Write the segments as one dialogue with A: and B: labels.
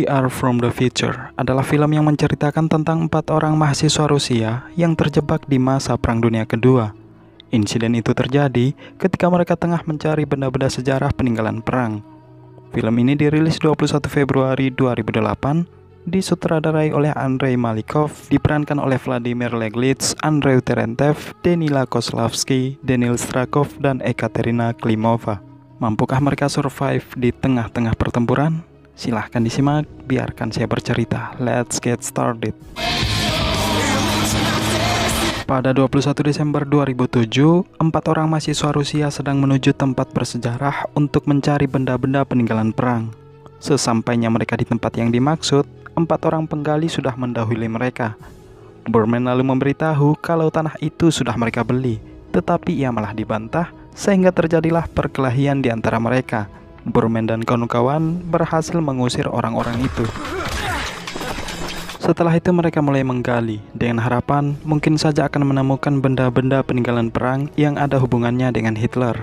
A: We Are From The Future adalah film yang menceritakan tentang 4 orang mahasiswa Rusia yang terjebak di masa Perang Dunia Kedua. Insiden itu terjadi ketika mereka tengah mencari benda-benda sejarah peninggalan perang. Film ini dirilis 21 Februari 2008, disutradarai oleh Andrei Malikov, diperankan oleh Vladimir Leglitz, Andrei Terentev, Danila Kozlovsky, Danil Strakov, dan Ekaterina Klimova. Mampukah mereka survive di tengah-tengah pertempuran? Silahkan disimak, biarkan saya bercerita. Let's get started. Pada 21 Desember 2007, 4 orang mahasiswa Rusia sedang menuju tempat bersejarah untuk mencari benda-benda peninggalan perang. Sesampainya mereka di tempat yang dimaksud, 4 orang penggali sudah mendahului mereka. Borman lalu memberitahu kalau tanah itu sudah mereka beli, tetapi ia malah dibantah, sehingga terjadilah perkelahian di antara mereka. Borman dan kawan-kawan berhasil mengusir orang-orang itu. Setelah itu mereka mulai menggali dengan harapan mungkin saja akan menemukan benda-benda peninggalan perang yang ada hubungannya dengan Hitler.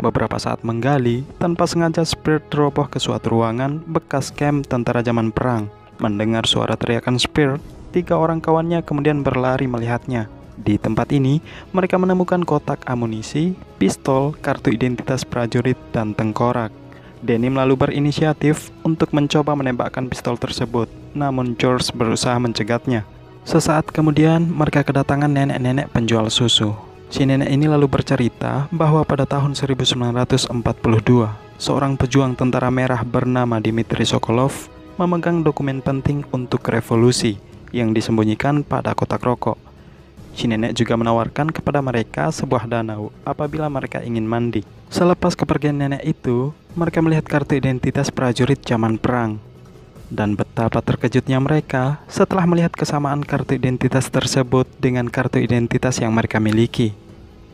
A: Beberapa saat menggali, tanpa sengaja Speer teroboh ke suatu ruangan bekas kamp tentara zaman perang. Mendengar suara teriakan Speer, 3 orang kawannya kemudian berlari melihatnya. Di tempat ini, mereka menemukan kotak amunisi, pistol, kartu identitas prajurit, dan tengkorak. Denim lalu berinisiatif untuk mencoba menembakkan pistol tersebut, namun George berusaha mencegatnya. Sesaat kemudian, mereka kedatangan nenek-nenek penjual susu. Si nenek ini lalu bercerita bahwa pada tahun 1942, seorang pejuang tentara merah bernama Dmitry Sokolov memegang dokumen penting untuk revolusi yang disembunyikan pada kotak rokok. Si nenek juga menawarkan kepada mereka sebuah danau apabila mereka ingin mandi. Selepas kepergian nenek itu, mereka melihat kartu identitas prajurit zaman perang. Dan betapa terkejutnya mereka setelah melihat kesamaan kartu identitas tersebut dengan kartu identitas yang mereka miliki.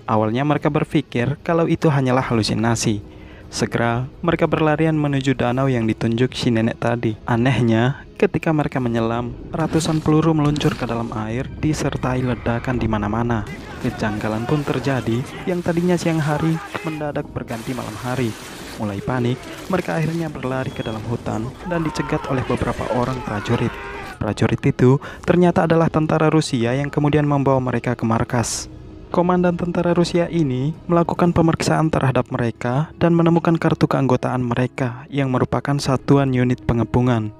A: Awalnya mereka berpikir kalau itu hanyalah halusinasi. Segera, mereka berlarian menuju danau yang ditunjuk si nenek tadi. Anehnya, ketika mereka menyelam, ratusan peluru meluncur ke dalam air disertai ledakan di mana-mana. Kejanggalan pun terjadi, yang tadinya siang hari mendadak berganti malam hari. Mulai panik, mereka akhirnya berlari ke dalam hutan dan dicegat oleh beberapa orang prajurit. Prajurit itu ternyata adalah tentara Rusia yang kemudian membawa mereka ke markas. Komandan tentara Rusia ini melakukan pemeriksaan terhadap mereka dan menemukan kartu keanggotaan mereka yang merupakan satuan unit pengepungan.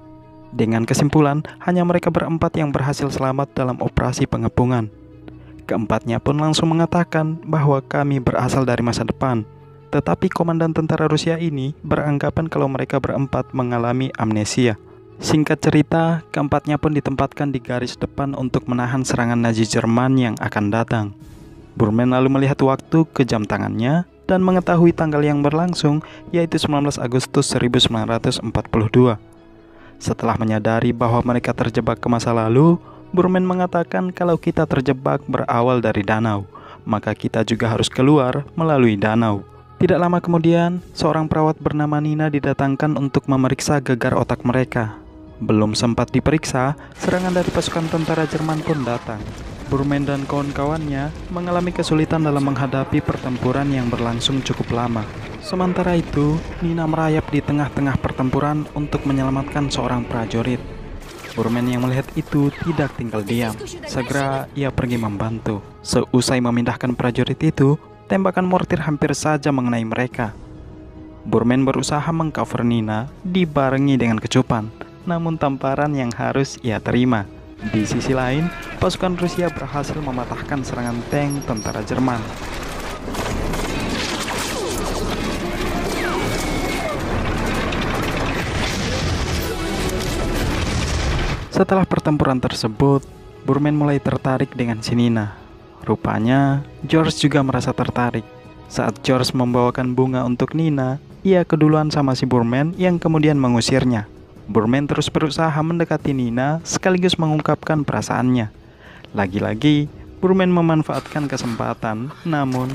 A: Dengan kesimpulan, hanya mereka berempat yang berhasil selamat dalam operasi pengepungan. Keempatnya pun langsung mengatakan bahwa kami berasal dari masa depan. Tetapi komandan tentara Rusia ini beranggapan kalau mereka berempat mengalami amnesia. Singkat cerita, keempatnya pun ditempatkan di garis depan untuk menahan serangan Nazi Jerman yang akan datang. Borman lalu melihat waktu ke jam tangannya dan mengetahui tanggal yang berlangsung, yaitu 19 Agustus 1942. Setelah menyadari bahwa mereka terjebak ke masa lalu, Borman mengatakan kalau kita terjebak berawal dari danau, maka kita juga harus keluar melalui danau. Tidak lama kemudian, seorang perawat bernama Nina didatangkan untuk memeriksa gegar otak mereka. Belum sempat diperiksa, serangan dari pasukan tentara Jerman pun datang. Borman dan kawan-kawannya mengalami kesulitan dalam menghadapi pertempuran yang berlangsung cukup lama. Sementara itu, Nina merayap di tengah-tengah pertempuran untuk menyelamatkan seorang prajurit. Borman yang melihat itu tidak tinggal diam. Segera ia pergi membantu. Seusai memindahkan prajurit itu, tembakan mortir hampir saja mengenai mereka. Borman berusaha mengcover Nina dibarengi dengan kecupan, namun tamparan yang harus ia terima. Di sisi lain, pasukan Rusia berhasil mematahkan serangan tank tentara Jerman. Setelah pertempuran tersebut, Borman mulai tertarik dengan si Nina. Rupanya, George juga merasa tertarik. Saat George membawakan bunga untuk Nina, ia keduluan sama si Borman yang kemudian mengusirnya. Borman terus berusaha mendekati Nina sekaligus mengungkapkan perasaannya. Lagi-lagi, Borman memanfaatkan kesempatan, namun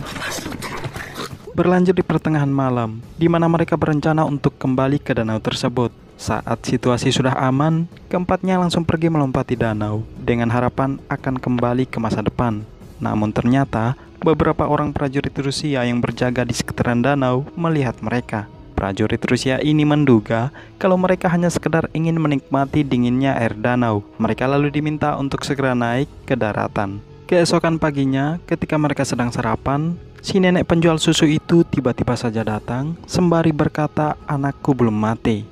A: berlanjut di pertengahan malam, di mana mereka berencana untuk kembali ke danau tersebut. Saat situasi sudah aman, keempatnya langsung pergi melompati danau dengan harapan akan kembali ke masa depan. Namun ternyata, beberapa orang prajurit Rusia yang berjaga di sekitaran danau melihat mereka. Prajurit Rusia ini menduga kalau mereka hanya sekedar ingin menikmati dinginnya air danau. Mereka lalu diminta untuk segera naik ke daratan. Keesokan paginya, ketika mereka sedang sarapan, si nenek penjual susu itu tiba-tiba saja datang sembari berkata, "Anakku belum mati."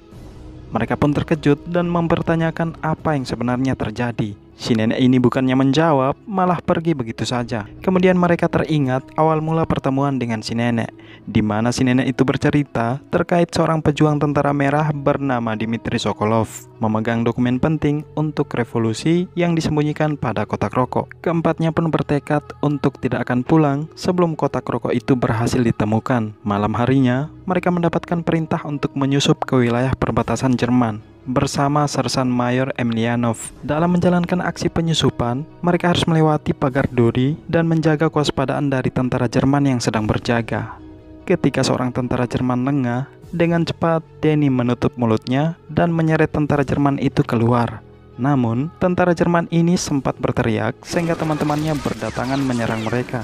A: Mereka pun terkejut dan mempertanyakan apa yang sebenarnya terjadi. Si nenek ini bukannya menjawab, malah pergi begitu saja. Kemudian mereka teringat awal mula pertemuan dengan si nenek, di mana si nenek itu bercerita terkait seorang pejuang tentara merah bernama Dmitry Sokolov, memegang dokumen penting untuk revolusi yang disembunyikan pada kotak rokok. Keempatnya pun bertekad untuk tidak akan pulang sebelum kotak rokok itu berhasil ditemukan. Malam harinya, mereka mendapatkan perintah untuk menyusup ke wilayah perbatasan Jerman bersama Sersan Mayor Emelianov. Dalam menjalankan aksi penyusupan, mereka harus melewati pagar duri dan menjaga kewaspadaan dari tentara Jerman yang sedang berjaga. Ketika seorang tentara Jerman lengah, dengan cepat Denny menutup mulutnya dan menyeret tentara Jerman itu keluar. Namun, tentara Jerman ini sempat berteriak sehingga teman-temannya berdatangan menyerang mereka.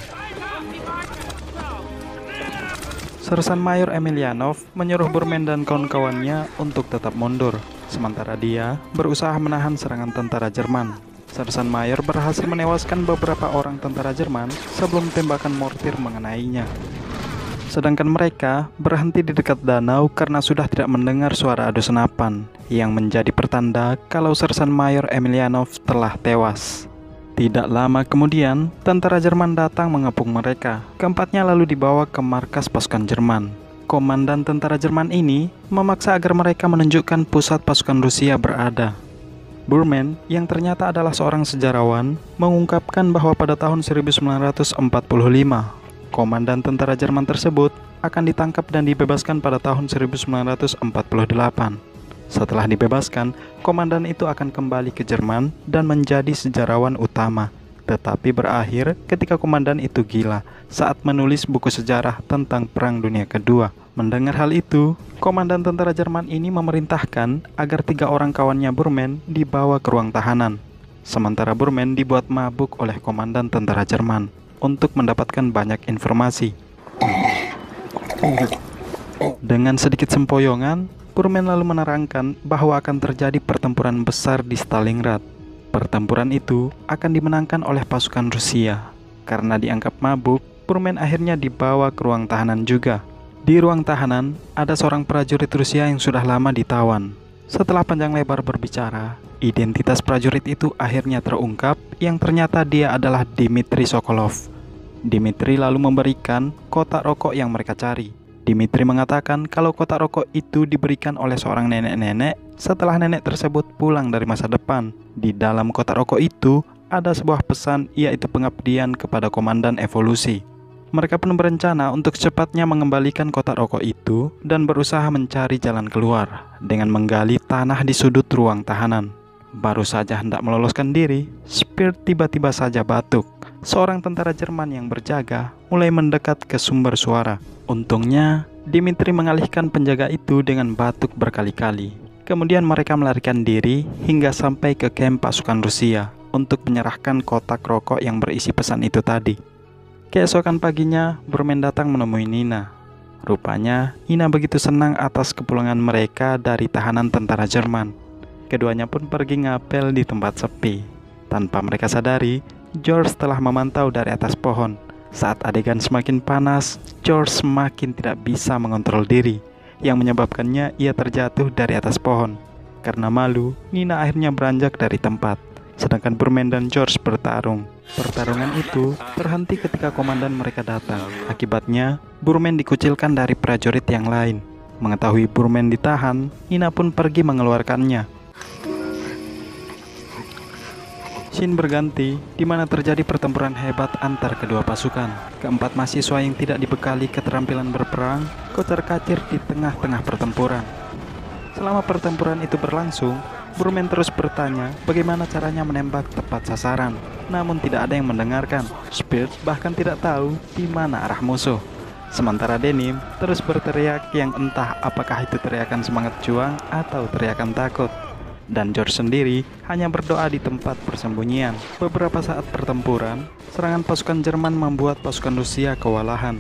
A: Sersan Mayor Emelianov menyuruh Burman dan kawan-kawannya untuk tetap mundur, sementara dia berusaha menahan serangan tentara Jerman. Sersan Mayor berhasil menewaskan beberapa orang tentara Jerman sebelum tembakan mortir mengenainya. Sedangkan mereka berhenti di dekat danau karena sudah tidak mendengar suara adu senapan, yang menjadi pertanda kalau Sersan Mayor Emelianov telah tewas. Tidak lama kemudian, tentara Jerman datang mengepung mereka. Keempatnya lalu dibawa ke markas pasukan Jerman. Komandan tentara Jerman ini memaksa agar mereka menunjukkan pusat pasukan Rusia berada. Burman, yang ternyata adalah seorang sejarawan, mengungkapkan bahwa pada tahun 1945, komandan tentara Jerman tersebut akan ditangkap dan dibebaskan pada tahun 1948. Setelah dibebaskan, komandan itu akan kembali ke Jerman dan menjadi sejarawan utama. Tetapi berakhir ketika komandan itu gila saat menulis buku sejarah tentang Perang Dunia Kedua. Mendengar hal itu, komandan tentara Jerman ini memerintahkan agar 3 orang kawannya Burman dibawa ke ruang tahanan. Sementara Burman dibuat mabuk oleh komandan tentara Jerman untuk mendapatkan banyak informasi. Dengan sedikit sempoyongan, Burman lalu menerangkan bahwa akan terjadi pertempuran besar di Stalingrad. Pertempuran itu akan dimenangkan oleh pasukan Rusia. Karena dianggap mabuk, Burman akhirnya dibawa ke ruang tahanan juga. Di ruang tahanan, ada seorang prajurit Rusia yang sudah lama ditawan. Setelah panjang lebar berbicara, identitas prajurit itu akhirnya terungkap yang ternyata dia adalah Dmitry Sokolov. Dmitry lalu memberikan kotak rokok yang mereka cari. Dmitry mengatakan kalau kotak rokok itu diberikan oleh seorang nenek-nenek setelah nenek tersebut pulang dari masa depan. Di dalam kotak rokok itu ada sebuah pesan, yaitu pengabdian kepada komandan evolusi. Mereka pun berencana untuk secepatnya mengembalikan kotak rokok itu dan berusaha mencari jalan keluar dengan menggali tanah di sudut ruang tahanan. Baru saja hendak meloloskan diri, Speer tiba-tiba saja batuk. Seorang tentara Jerman yang berjaga mulai mendekat ke sumber suara. Untungnya, Dmitry mengalihkan penjaga itu dengan batuk berkali-kali. Kemudian mereka melarikan diri hingga sampai ke kamp pasukan Rusia untuk menyerahkan kotak rokok yang berisi pesan itu tadi. Keesokan paginya, Burman datang menemui Nina. Rupanya, Nina begitu senang atas kepulangan mereka dari tahanan tentara Jerman. Keduanya pun pergi ngapel di tempat sepi. Tanpa mereka sadari, George telah memantau dari atas pohon. Saat adegan semakin panas, George semakin tidak bisa mengontrol diri, yang menyebabkannya ia terjatuh dari atas pohon. Karena malu, Nina akhirnya beranjak dari tempat. Sedangkan Burman dan George bertarung. Pertarungan itu terhenti ketika komandan mereka datang. Akibatnya, Burman dikucilkan dari prajurit yang lain. Mengetahui Burman ditahan, Nina pun pergi mengeluarkannya. Scene berganti, di mana terjadi pertempuran hebat antar kedua pasukan. Keempat mahasiswa yang tidak dibekali keterampilan berperang kocar-kacir di tengah-tengah pertempuran. Selama pertempuran itu berlangsung, Burman terus bertanya bagaimana caranya menembak tepat sasaran. Namun tidak ada yang mendengarkan. Speer bahkan tidak tahu di mana arah musuh. Sementara Denim terus berteriak yang entah apakah itu teriakan semangat juang atau teriakan takut. Dan George sendiri hanya berdoa di tempat persembunyian. Beberapa saat pertempuran, serangan pasukan Jerman membuat pasukan Rusia kewalahan.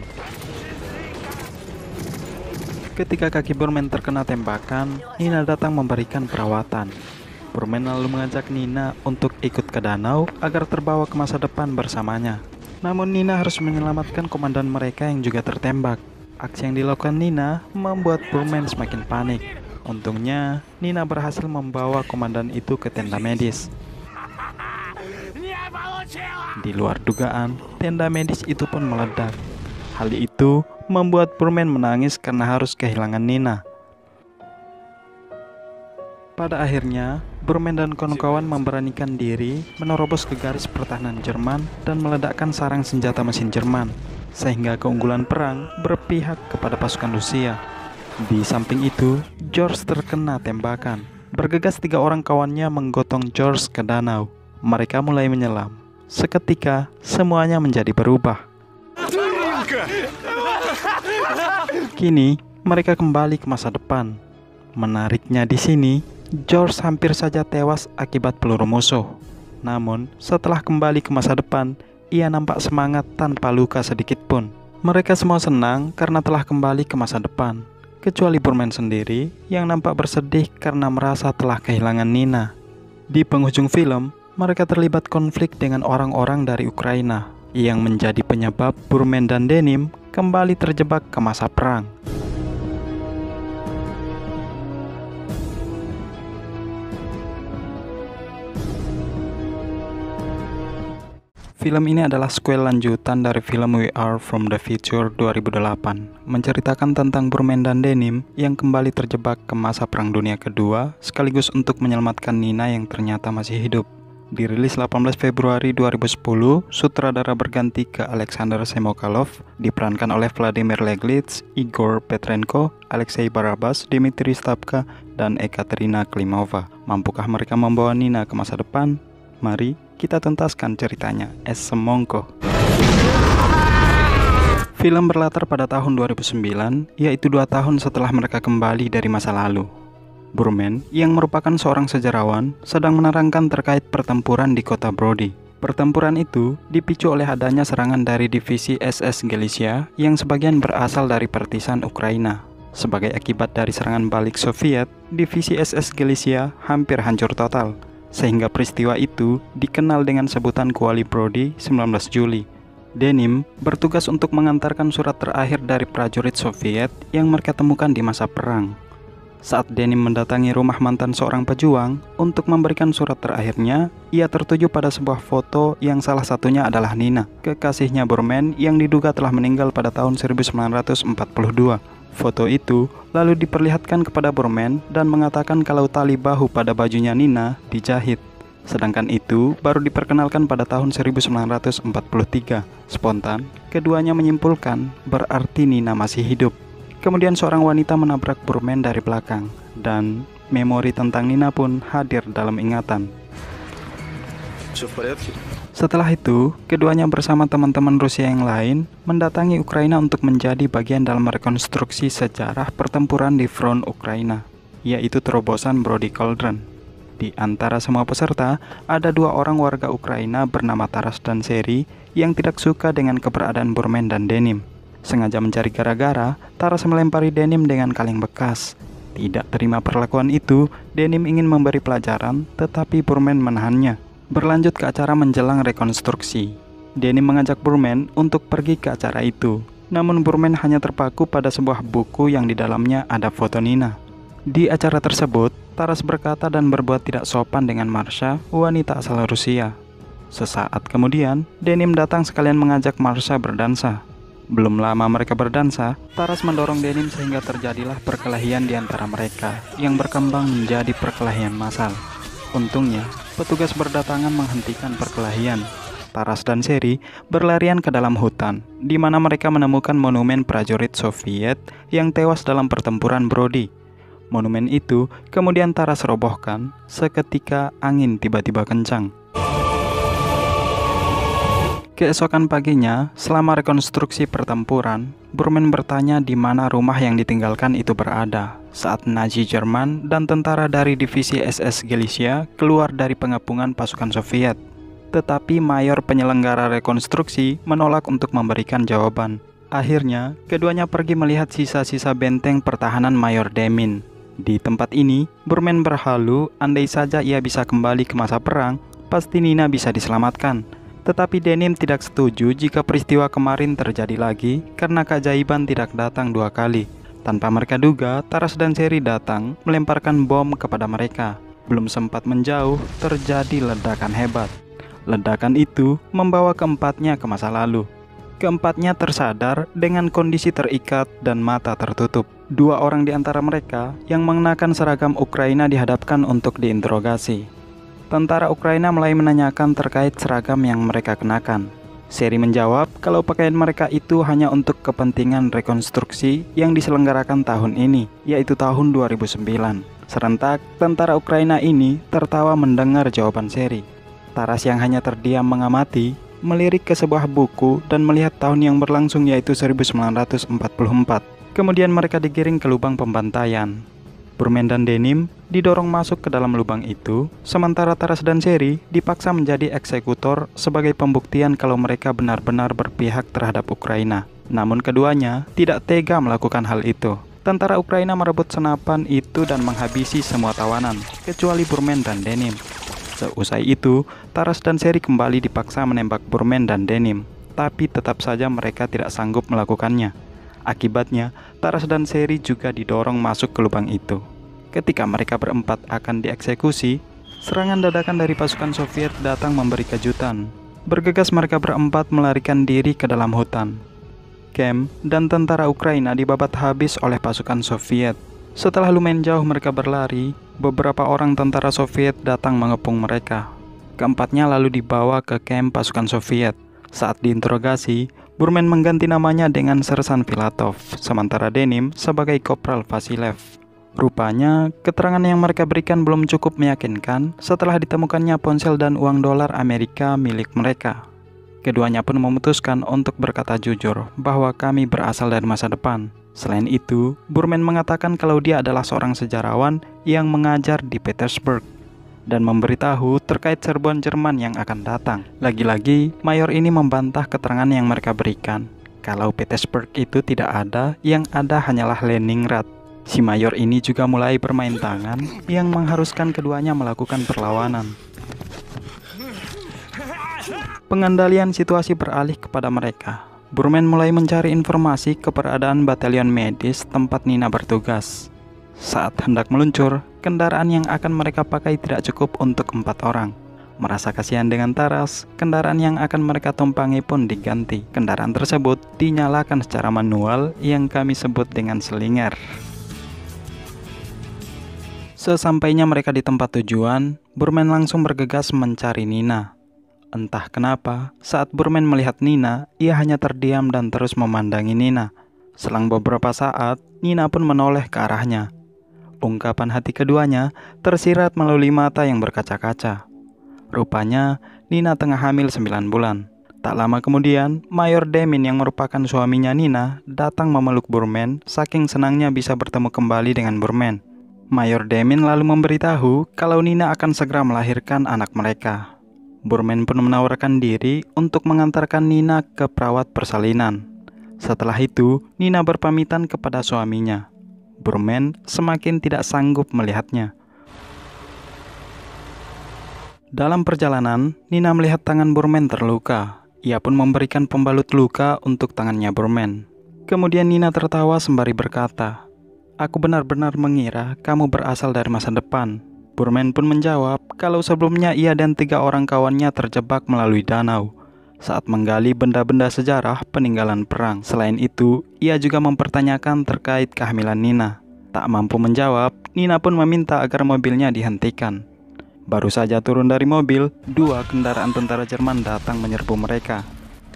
A: Ketika kaki Burman terkena tembakan, Nina datang memberikan perawatan. Burman lalu mengajak Nina untuk ikut ke danau agar terbawa ke masa depan bersamanya. Namun Nina harus menyelamatkan komandan mereka yang juga tertembak. Aksi yang dilakukan Nina membuat Burman semakin panik. Untungnya, Nina berhasil membawa komandan itu ke tenda medis. Di luar dugaan, tenda medis itu pun meledak. Hal itu membuat Burman menangis karena harus kehilangan Nina. Pada akhirnya, Burman dan kawan-kawan memberanikan diri menerobos ke garis pertahanan Jerman dan meledakkan sarang senjata mesin Jerman, sehingga keunggulan perang berpihak kepada pasukan Rusia. Di samping itu, George terkena tembakan. Bergegas 3 orang kawannya menggotong George ke danau. Mereka mulai menyelam. Seketika, semuanya menjadi berubah. Kini, mereka kembali ke masa depan. Menariknya di sini, George hampir saja tewas akibat peluru musuh. Namun, setelah kembali ke masa depan, ia nampak semangat tanpa luka sedikit pun. Mereka semua senang karena telah kembali ke masa depan, kecuali Burman sendiri yang nampak bersedih karena merasa telah kehilangan Nina. Di penghujung film, mereka terlibat konflik dengan orang-orang dari Ukraina, yang menjadi penyebab Burman dan Denim kembali terjebak ke masa perang. Film ini adalah sequel lanjutan dari film We Are From The Future 2008, menceritakan tentang Burman dan Denim yang kembali terjebak ke masa Perang Dunia Kedua, sekaligus untuk menyelamatkan Nina yang ternyata masih hidup. Dirilis 18 Februari 2010, sutradara berganti ke Alexander Semokalov, diperankan oleh Vladimir Leglitz, Igor Petrenko, Alexei Barabas, Dmitry Stapka, dan Ekaterina Klimova. Mampukah mereka membawa Nina ke masa depan? Mari kita tuntaskan ceritanya. Semongko. Film berlatar pada tahun 2009, yaitu 2 tahun setelah mereka kembali dari masa lalu. Burman, yang merupakan seorang sejarawan, sedang menerangkan terkait pertempuran di kota Brody. Pertempuran itu dipicu oleh adanya serangan dari divisi SS Galicia yang sebagian berasal dari partisan Ukraina. Sebagai akibat dari serangan balik Soviet, divisi SS Galicia hampir hancur total, sehingga peristiwa itu dikenal dengan sebutan Kuali Brody 19 Juli. Denim bertugas untuk mengantarkan surat terakhir dari prajurit Soviet yang mereka temukan di masa perang. Saat Denim mendatangi rumah mantan seorang pejuang untuk memberikan surat terakhirnya, ia tertuju pada sebuah foto yang salah satunya adalah Nina, kekasihnya Burman yang diduga telah meninggal pada tahun 1942. Foto itu lalu diperlihatkan kepada Burman dan mengatakan kalau tali bahu pada bajunya Nina dijahit. Sedangkan itu baru diperkenalkan pada tahun 1943. Spontan, keduanya menyimpulkan berarti Nina masih hidup. Kemudian seorang wanita menabrak Burman dari belakang, dan memori tentang Nina pun hadir dalam ingatan. Setelah itu, keduanya bersama teman-teman Rusia yang lain mendatangi Ukraina untuk menjadi bagian dalam rekonstruksi sejarah pertempuran di front Ukraina, yaitu terobosan Brody Cauldron. Di antara semua peserta, ada 2 orang warga Ukraina bernama Taras dan Seri yang tidak suka dengan keberadaan Burman dan Denim. Sengaja mencari gara-gara, Taras melempari Denim dengan kaleng bekas. Tidak terima perlakuan itu, Denim ingin memberi pelajaran, tetapi Burman menahannya. Berlanjut ke acara menjelang rekonstruksi. Denim mengajak Burman untuk pergi ke acara itu. Namun Burman hanya terpaku pada sebuah buku yang di dalamnya ada foto Nina. Di acara tersebut, Taras berkata dan berbuat tidak sopan dengan Marsha, wanita asal Rusia. Sesaat kemudian, Denim datang sekalian mengajak Marsha berdansa. Belum lama mereka berdansa, Taras mendorong Denim sehingga terjadilah perkelahian di antara mereka yang berkembang menjadi perkelahian massal. Untungnya, petugas berdatangan menghentikan perkelahian. Taras dan Seri berlarian ke dalam hutan, di mana mereka menemukan monumen prajurit Soviet yang tewas dalam pertempuran Brody. Monumen itu kemudian Taras robohkan seketika angin tiba-tiba kencang. Keesokan paginya, selama rekonstruksi pertempuran, Burman bertanya di mana rumah yang ditinggalkan itu berada saat Nazi Jerman dan tentara dari divisi SS Galicia keluar dari pengepungan pasukan Soviet. Tetapi mayor penyelenggara rekonstruksi menolak untuk memberikan jawaban. Akhirnya, keduanya pergi melihat sisa-sisa benteng pertahanan Mayor Demin. Di tempat ini, Burman berhalu andai saja ia bisa kembali ke masa perang, pasti Nina bisa diselamatkan. Tetapi Denim tidak setuju jika peristiwa kemarin terjadi lagi karena keajaiban tidak datang 2 kali. Tanpa mereka duga, Taras dan Sherry datang melemparkan bom kepada mereka. Belum sempat menjauh, terjadi ledakan hebat. Ledakan itu membawa keempatnya ke masa lalu. Keempatnya tersadar dengan kondisi terikat dan mata tertutup. 2 orang di antara mereka yang mengenakan seragam Ukraina dihadapkan untuk diinterogasi. Tentara Ukraina mulai menanyakan terkait seragam yang mereka kenakan. Sherry menjawab kalau pakaian mereka itu hanya untuk kepentingan rekonstruksi yang diselenggarakan tahun ini, yaitu tahun 2009. Serentak, tentara Ukraina ini tertawa mendengar jawaban Sherry. Taras yang hanya terdiam mengamati, melirik ke sebuah buku dan melihat tahun yang berlangsung, yaitu 1944. Kemudian mereka digiring ke lubang pembantaian. Burman dan Denim didorong masuk ke dalam lubang itu, sementara Taras dan Sherry dipaksa menjadi eksekutor sebagai pembuktian kalau mereka benar-benar berpihak terhadap Ukraina. Namun keduanya tidak tega melakukan hal itu. Tentara Ukraina merebut senapan itu dan menghabisi semua tawanan, kecuali Burman dan Denim. Seusai itu, Taras dan Sherry kembali dipaksa menembak Burman dan Denim, tapi tetap saja mereka tidak sanggup melakukannya. Akibatnya, Taras dan Sherry juga didorong masuk ke lubang itu. Ketika mereka berempat akan dieksekusi, serangan dadakan dari pasukan Soviet datang memberi kejutan. Bergegas mereka berempat melarikan diri ke dalam hutan. Camp dan tentara Ukraina dibabat habis oleh pasukan Soviet. Setelah lumayan jauh mereka berlari, beberapa orang tentara Soviet datang mengepung mereka. Keempatnya lalu dibawa ke kamp pasukan Soviet. Saat diinterogasi, Burman mengganti namanya dengan Sersan Filatov, sementara Denim sebagai Kopral Vasilev. Rupanya, keterangan yang mereka berikan belum cukup meyakinkan setelah ditemukannya ponsel dan uang dolar Amerika milik mereka. Keduanya pun memutuskan untuk berkata jujur bahwa kami berasal dari masa depan. Selain itu, Burman mengatakan kalau dia adalah seorang sejarawan yang mengajar di Petersburg dan memberitahu terkait serbuan Jerman yang akan datang. Lagi-lagi, Mayor ini membantah keterangan yang mereka berikan. Kalau Petersburg itu tidak ada, yang ada hanyalah Leningrad. Si Mayor ini juga mulai bermain tangan yang mengharuskan keduanya melakukan perlawanan. Pengendalian situasi beralih kepada mereka. Burman mulai mencari informasi keberadaan batalion medis tempat Nina bertugas. Saat hendak meluncur, kendaraan yang akan mereka pakai tidak cukup untuk 4 orang. Merasa kasihan dengan Taras, kendaraan yang akan mereka tumpangi pun diganti. Kendaraan tersebut dinyalakan secara manual yang kami sebut dengan slinger. Sesampainya mereka di tempat tujuan, Burman langsung bergegas mencari Nina. Entah kenapa, saat Burman melihat Nina, ia hanya terdiam dan terus memandangi Nina. Selang beberapa saat, Nina pun menoleh ke arahnya. Ungkapan hati keduanya tersirat melalui mata yang berkaca-kaca. Rupanya, Nina tengah hamil 9 bulan. Tak lama kemudian, Mayor Demin yang merupakan suaminya Nina datang memeluk Burman saking senangnya bisa bertemu kembali dengan Burman. Mayor Demin lalu memberitahu kalau Nina akan segera melahirkan anak mereka. Burman pun menawarkan diri untuk mengantarkan Nina ke perawat persalinan. Setelah itu, Nina berpamitan kepada suaminya. Burman semakin tidak sanggup melihatnya. Dalam perjalanan, Nina melihat tangan Burman terluka. Ia pun memberikan pembalut luka untuk tangannya Burman. Kemudian Nina tertawa sembari berkata, "Aku benar-benar mengira kamu berasal dari masa depan." Burman pun menjawab kalau sebelumnya ia dan 3 orang kawannya terjebak melalui danau saat menggali benda-benda sejarah peninggalan perang. Selain itu, ia juga mempertanyakan terkait kehamilan Nina. Tak mampu menjawab, Nina pun meminta agar mobilnya dihentikan. Baru saja turun dari mobil, 2 kendaraan tentara Jerman datang menyerbu mereka.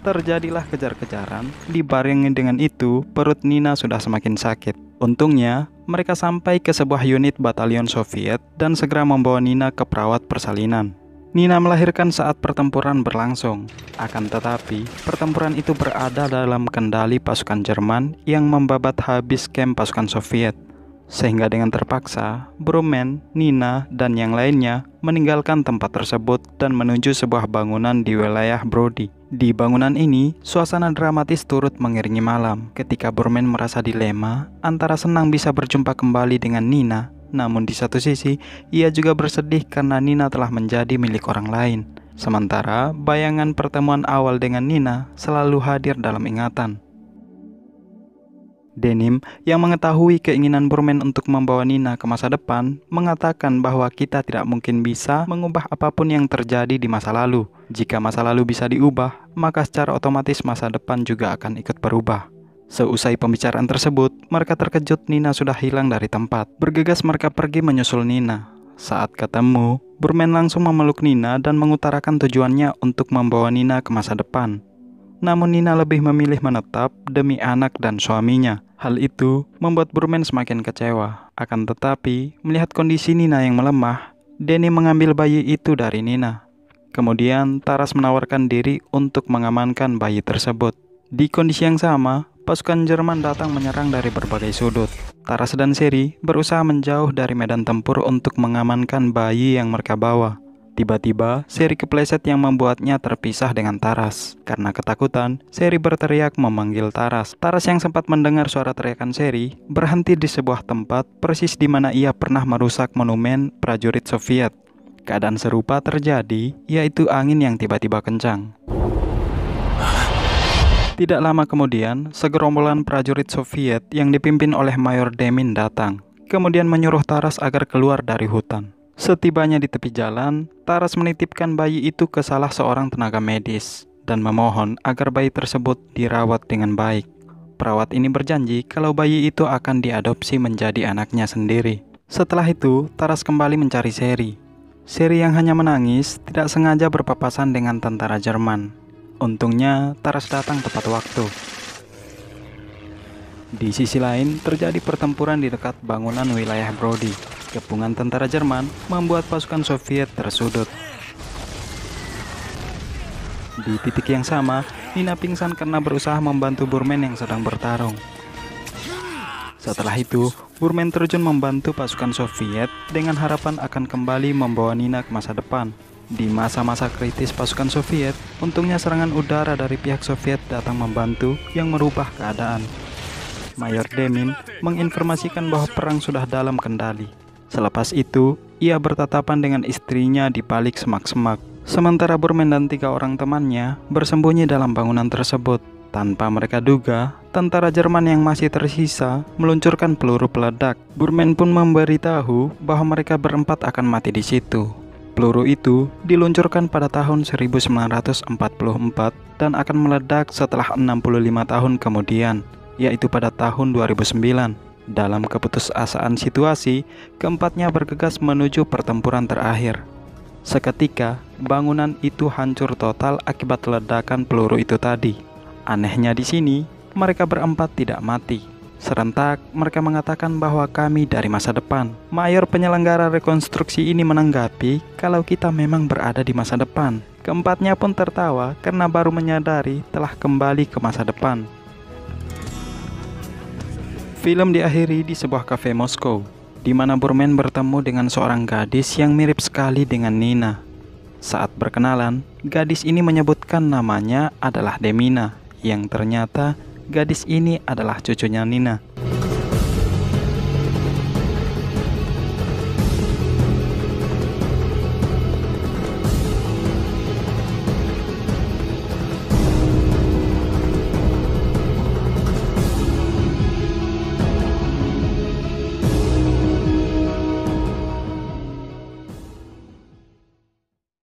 A: Terjadilah kejar-kejaran. Dibarengi dengan itu, perut Nina sudah semakin sakit. Untungnya, mereka sampai ke sebuah unit batalion Soviet dan segera membawa Nina ke perawat persalinan. Nina melahirkan saat pertempuran berlangsung. Akan tetapi, pertempuran itu berada dalam kendali pasukan Jerman yang membabat habis kamp pasukan Soviet. Sehingga dengan terpaksa, Burman, Nina, dan yang lainnya meninggalkan tempat tersebut dan menuju sebuah bangunan di wilayah Brody. Di bangunan ini, suasana dramatis turut mengiringi malam ketika Burman merasa dilema antara senang bisa berjumpa kembali dengan Nina, namun di satu sisi, ia juga bersedih karena Nina telah menjadi milik orang lain. Sementara, bayangan pertemuan awal dengan Nina selalu hadir dalam ingatan. Denim, yang mengetahui keinginan Burman untuk membawa Nina ke masa depan, mengatakan bahwa kita tidak mungkin bisa mengubah apapun yang terjadi di masa lalu. Jika masa lalu bisa diubah, maka secara otomatis masa depan juga akan ikut berubah. Seusai pembicaraan tersebut, mereka terkejut Nina sudah hilang dari tempat. Bergegas mereka pergi menyusul Nina. Saat ketemu, Burman langsung memeluk Nina dan mengutarakan tujuannya untuk membawa Nina ke masa depan. Namun Nina lebih memilih menetap demi anak dan suaminya. Hal itu membuat Burman semakin kecewa. Akan tetapi, melihat kondisi Nina yang melemah, Denny mengambil bayi itu dari Nina. Kemudian, Taras menawarkan diri untuk mengamankan bayi tersebut. Di kondisi yang sama, pasukan Jerman datang menyerang dari berbagai sudut. Taras dan Sherry berusaha menjauh dari medan tempur untuk mengamankan bayi yang mereka bawa. Tiba-tiba, Sherry kepleset yang membuatnya terpisah dengan Taras. Karena ketakutan, Sherry berteriak memanggil Taras. Taras yang sempat mendengar suara teriakan Sherry berhenti di sebuah tempat persis di mana ia pernah merusak monumen prajurit Soviet. Keadaan serupa terjadi, yaitu angin yang tiba-tiba kencang. Tidak lama kemudian, segerombolan prajurit Soviet yang dipimpin oleh Mayor Demin datang, kemudian menyuruh Taras agar keluar dari hutan. Setibanya di tepi jalan, Taras menitipkan bayi itu ke salah seorang tenaga medis dan memohon agar bayi tersebut dirawat dengan baik. Perawat ini berjanji kalau bayi itu akan diadopsi menjadi anaknya sendiri. Setelah itu, Taras kembali mencari Sherry. Sherry yang hanya menangis tidak sengaja berpapasan dengan tentara Jerman. Untungnya, Taras datang tepat waktu. Di sisi lain, terjadi pertempuran di dekat bangunan wilayah Brody. Kepungan tentara Jerman membuat pasukan Soviet tersudut. Di titik yang sama, Nina pingsan karena berusaha membantu Burman yang sedang bertarung. Setelah itu, Burman terjun membantu pasukan Soviet dengan harapan akan kembali membawa Nina ke masa depan. Di masa-masa kritis pasukan Soviet, untungnya serangan udara dari pihak Soviet datang membantu yang merubah keadaan. Mayor Demin menginformasikan bahwa perang sudah dalam kendali. Selepas itu, ia bertatapan dengan istrinya di balik semak-semak. Sementara Burman dan 3 orang temannya bersembunyi dalam bangunan tersebut. Tanpa mereka duga, tentara Jerman yang masih tersisa meluncurkan peluru peledak. Burman pun memberitahu bahwa mereka berempat akan mati di situ. Peluru itu diluncurkan pada tahun 1944 dan akan meledak setelah 65 tahun kemudian, yaitu pada tahun 2009. Dalam keputusasaan situasi, keempatnya bergegas menuju pertempuran terakhir. Seketika, bangunan itu hancur total akibat ledakan peluru itu tadi. Anehnya di sini, mereka berempat tidak mati. Serentak, mereka mengatakan bahwa kami dari masa depan. Mayor penyelenggara rekonstruksi ini menanggapi kalau kita memang berada di masa depan. Keempatnya pun tertawa karena baru menyadari telah kembali ke masa depan. Film diakhiri di sebuah kafe Moskow, di mana Burman bertemu dengan seorang gadis yang mirip sekali dengan Nina. Saat berkenalan, gadis ini menyebutkan namanya adalah Demina, yang ternyata gadis ini adalah cucunya Nina.